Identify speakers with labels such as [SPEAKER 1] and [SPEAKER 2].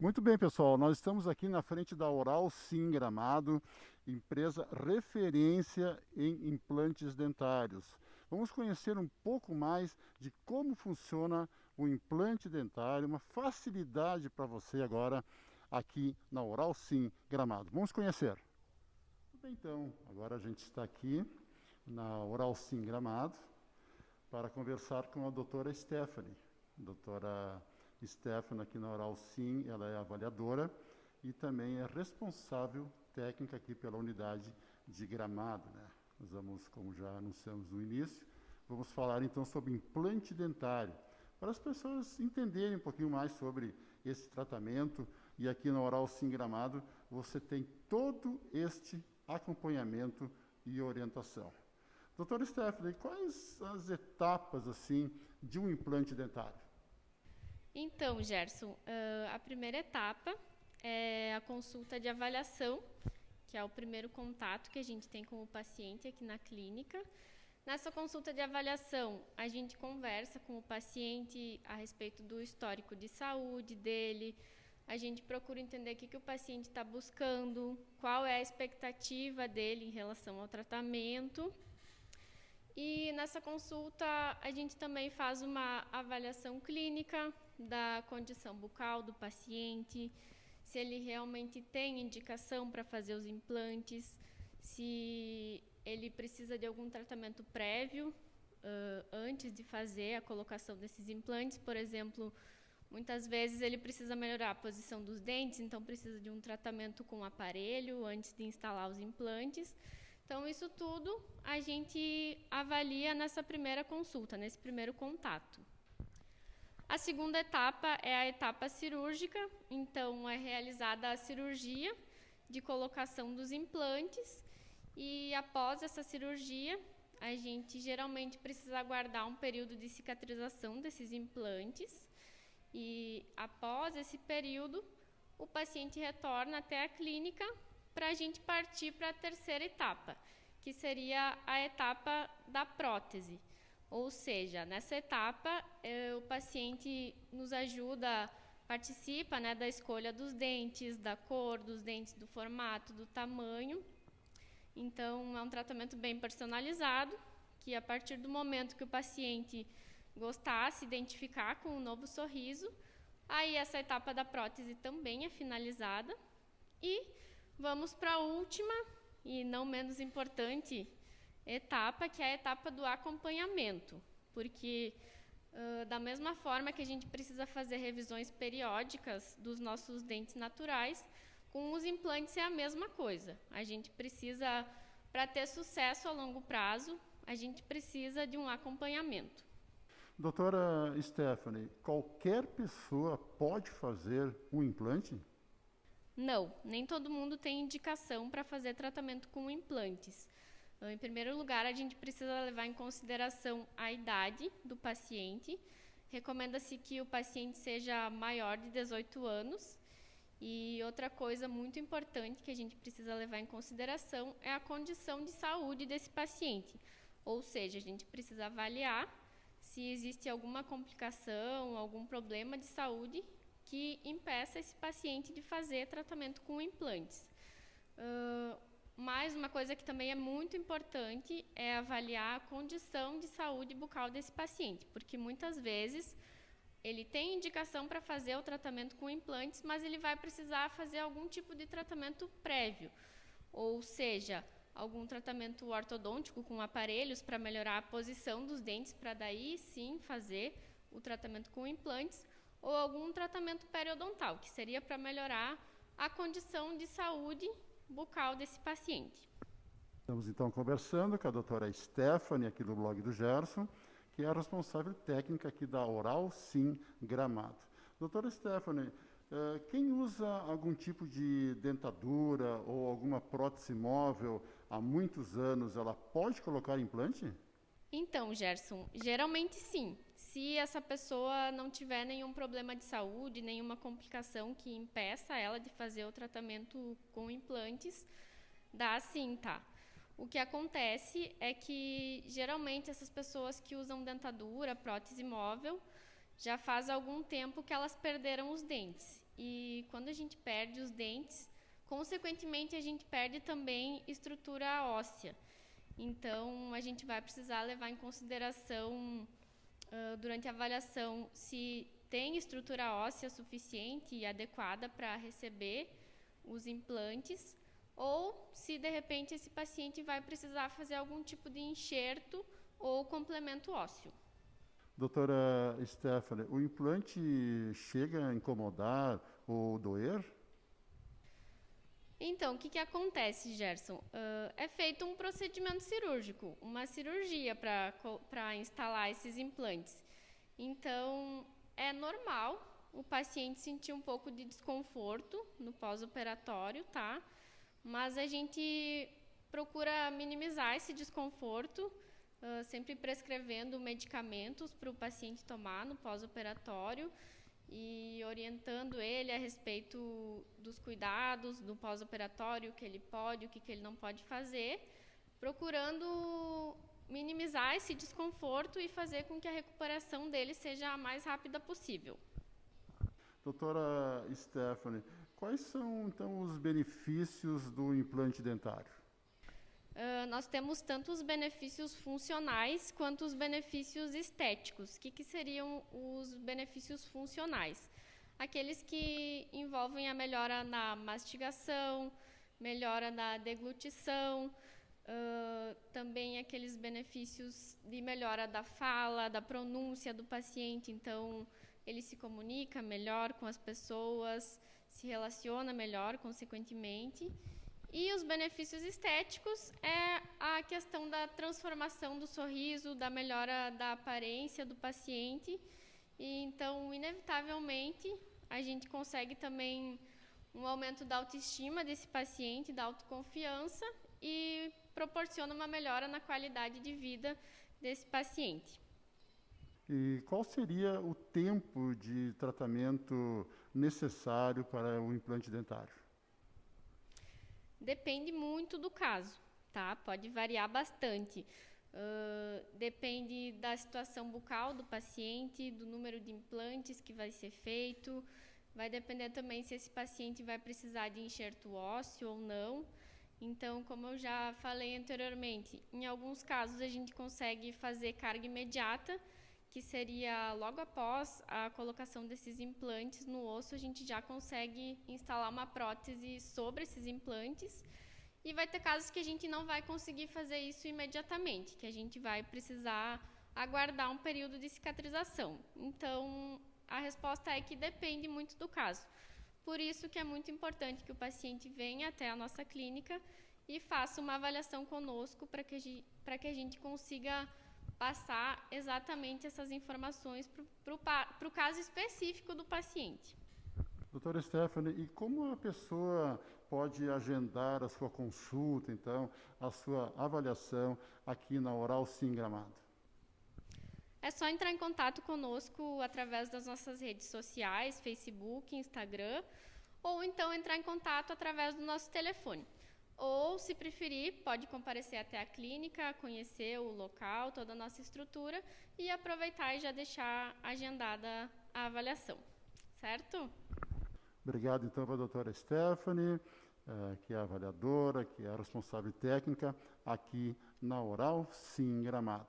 [SPEAKER 1] Muito bem, pessoal. Nós estamos aqui na frente da Oral Sim Gramado, empresa referência em implantes dentários. Vamos conhecer um pouco mais de como funciona o implante dentário, uma facilidade para você agora aqui na Oral Sim Gramado. Vamos conhecer. Muito bem, então, agora a gente está aqui na Oral Sim Gramado para conversar com a doutora Stephanie. Doutora Stephanie aqui na Oral Sim, ela é avaliadora e também é responsável técnica aqui pela unidade de Gramado, né? Nós vamos, como já anunciamos no início, vamos falar então sobre implante dentário, para as pessoas entenderem um pouquinho mais sobre esse tratamento. E aqui na Oral Sim Gramado você tem todo este acompanhamento e orientação. Doutora Stephanie, quais as etapas assim de um implante dentário?
[SPEAKER 2] Então, Gerson, a primeira etapa é a consulta de avaliação, que é o primeiro contato que a gente tem com o paciente aqui na clínica. Nessa consulta de avaliação, a gente conversa com o paciente a respeito do histórico de saúde dele, a gente procura entender o que o paciente está buscando, qual é a expectativa dele em relação ao tratamento. E nessa consulta a gente também faz uma avaliação clínica da condição bucal do paciente, se ele realmente tem indicação para fazer os implantes, se ele precisa de algum tratamento prévio antes de fazer a colocação desses implantes. Por exemplo, muitas vezes ele precisa melhorar a posição dos dentes, então precisa de um tratamento com aparelho antes de instalar os implantes. Então, isso tudo a gente avalia nessa primeira consulta, nesse primeiro contato. A segunda etapa é a etapa cirúrgica, então é realizada a cirurgia de colocação dos implantes e após essa cirurgia, a gente geralmente precisa aguardar um período de cicatrização desses implantes e após esse período, o paciente retorna até a clínica para a gente partir para a terceira etapa, que seria a etapa da prótese. Ou seja, nessa etapa, o paciente nos ajuda, participa, né, da escolha dos dentes, da cor dos dentes, do formato, do tamanho. Então, é um tratamento bem personalizado, que a partir do momento que o paciente gostar, se identificar com um novo sorriso, aí essa etapa da prótese também é finalizada. E vamos para a última e não menos importante etapa, que é a etapa do acompanhamento, porque da mesma forma que a gente precisa fazer revisões periódicas dos nossos dentes naturais, com os implantes é a mesma coisa. A gente precisa, para ter sucesso a longo prazo, a gente precisa de um acompanhamento.
[SPEAKER 1] Doutora Stephanie, qualquer pessoa pode fazer um implante?
[SPEAKER 2] Não, nem todo mundo tem indicação para fazer tratamento com implantes. Em primeiro lugar, a gente precisa levar em consideração a idade do paciente. Recomenda-se que o paciente seja maior de 18 anos. E outra coisa muito importante que a gente precisa levar em consideração é a condição de saúde desse paciente. Ou seja, a gente precisa avaliar se existe alguma complicação, algum problema de saúde que impeça esse paciente de fazer tratamento com implantes. Mas uma coisa que também é muito importante é avaliar a condição de saúde bucal desse paciente, porque muitas vezes ele tem indicação para fazer o tratamento com implantes, mas ele vai precisar fazer algum tipo de tratamento prévio, ou seja, algum tratamento ortodôntico com aparelhos para melhorar a posição dos dentes, para daí sim fazer o tratamento com implantes, ou algum tratamento periodontal, que seria para melhorar a condição de saúde bucal desse paciente.
[SPEAKER 1] Estamos então conversando com a doutora Stephanie, aqui do blog do Gerson, que é a responsável técnica aqui da Oral Sim Gramado. Doutora Stephanie, quem usa algum tipo de dentadura ou alguma prótese móvel há muitos anos, ela pode colocar implante?
[SPEAKER 2] Então, Gerson, geralmente sim. Se essa pessoa não tiver nenhum problema de saúde, nenhuma complicação que impeça ela de fazer o tratamento com implantes, dá sim, tá? O que acontece é que geralmente essas pessoas que usam dentadura, prótese móvel, já faz algum tempo que elas perderam os dentes. e quando a gente perde os dentes, consequentemente a gente perde também estrutura óssea. Então, a gente vai precisar levar em consideração, durante a avaliação, se tem estrutura óssea suficiente e adequada para receber os implantes, ou se, de repente, esse paciente vai precisar fazer algum tipo de enxerto ou complemento ósseo.
[SPEAKER 1] Doutora Stephanie, o implante chega a incomodar ou doer?
[SPEAKER 2] Então, o que acontece, Gerson? É feito um procedimento cirúrgico, uma cirurgia para instalar esses implantes. Então, é normal o paciente sentir um pouco de desconforto no pós-operatório, tá? Mas a gente procura minimizar esse desconforto, sempre prescrevendo medicamentos para o paciente tomar no pós-operatório e orientando ele a respeito dos cuidados do pós-operatório, o que ele pode, o que ele não pode fazer, procurando minimizar esse desconforto e fazer com que a recuperação dele seja a mais rápida possível.
[SPEAKER 1] Doutora Stephanie, quais são então os benefícios do implante dentário?
[SPEAKER 2] Nós temos tanto os benefícios funcionais quanto os benefícios estéticos. O que seriam os benefícios funcionais? Aqueles que envolvem a melhora na mastigação, melhora na deglutição, também aqueles benefícios de melhora da fala, da pronúncia do paciente. Então, ele se comunica melhor com as pessoas, se relaciona melhor, consequentemente. E os benefícios estéticos é a questão da transformação do sorriso, da melhora da aparência do paciente. E, então, inevitavelmente, a gente consegue também um aumento da autoestima desse paciente, da autoconfiança e proporciona uma melhora na qualidade de vida desse paciente.
[SPEAKER 1] E qual seria o tempo de tratamento necessário para o implante dentário?
[SPEAKER 2] Depende muito do caso, tá? Pode variar bastante. Depende da situação bucal do paciente, do número de implantes que vai ser feito. Vai depender também se esse paciente vai precisar de enxerto ósseo ou não. Então, como eu já falei anteriormente, em alguns casos a gente consegue fazer carga imediata, que seria logo após a colocação desses implantes no osso, a gente já consegue instalar uma prótese sobre esses implantes. E vai ter casos que a gente não vai conseguir fazer isso imediatamente, que a gente vai precisar aguardar um período de cicatrização. Então, a resposta é que depende muito do caso. Por isso que é muito importante que o paciente venha até a nossa clínica e faça uma avaliação conosco para que a gente consiga passar exatamente essas informações para o caso específico do paciente.
[SPEAKER 1] Doutora Stephanie, e como a pessoa pode agendar a sua consulta, então, a sua avaliação aqui na Oral Sim Gramado?
[SPEAKER 2] É só entrar em contato conosco através das nossas redes sociais, Facebook, Instagram, ou então entrar em contato através do nosso telefone. Ou, se preferir, pode comparecer até a clínica, conhecer o local, toda a nossa estrutura e aproveitar e já deixar agendada a avaliação. Certo?
[SPEAKER 1] Obrigado, então, para a doutora Stephanie, que é a avaliadora, que é a responsável técnica aqui na Oral Sim Gramado.